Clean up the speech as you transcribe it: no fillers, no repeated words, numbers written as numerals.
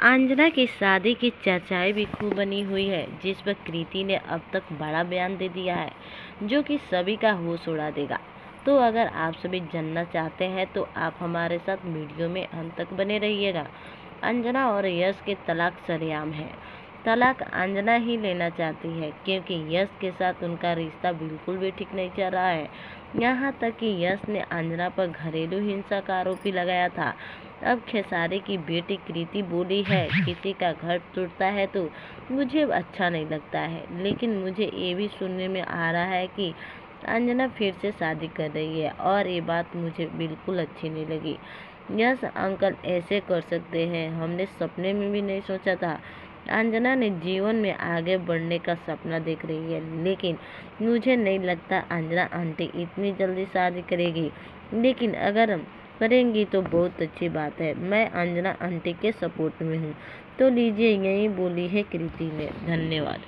अंजना की शादी की चर्चाएं भी खूब बनी हुई है, जिस पर कृति ने अब तक बड़ा बयान दे दिया है, जो कि सभी का होश उड़ा देगा। तो अगर आप सभी जानना चाहते हैं तो आप हमारे साथ वीडियो में अंत तक बने रहिएगा। अंजना और यश के तलाक सरेआम है। तलाक अंजना ही लेना चाहती है, क्योंकि यश के साथ उनका रिश्ता बिल्कुल भी ठीक नहीं चल रहा है। यहाँ तक कि यश ने अंजना पर घरेलू हिंसा का आरोप भी लगाया था। अब खेसारी की बेटी कृति बोली है, किसी का घर टूटता है तो मुझे अच्छा नहीं लगता है, लेकिन मुझे ये भी सुनने में आ रहा है कि अंजना फिर से शादी कर रही है, और ये बात मुझे बिल्कुल अच्छी नहीं लगी। यस अंकल ऐसे कर सकते हैं, हमने सपने में भी नहीं सोचा था। अंजना ने जीवन में आगे बढ़ने का सपना देख रही है, लेकिन मुझे नहीं लगता अंजना आंटी इतनी जल्दी शादी करेगी। लेकिन अगर करेंगी तो बहुत अच्छी बात है। मैं अंजना आंटी के सपोर्ट में हूँ। तो लीजिए, यही बोली है कृति ने। धन्यवाद।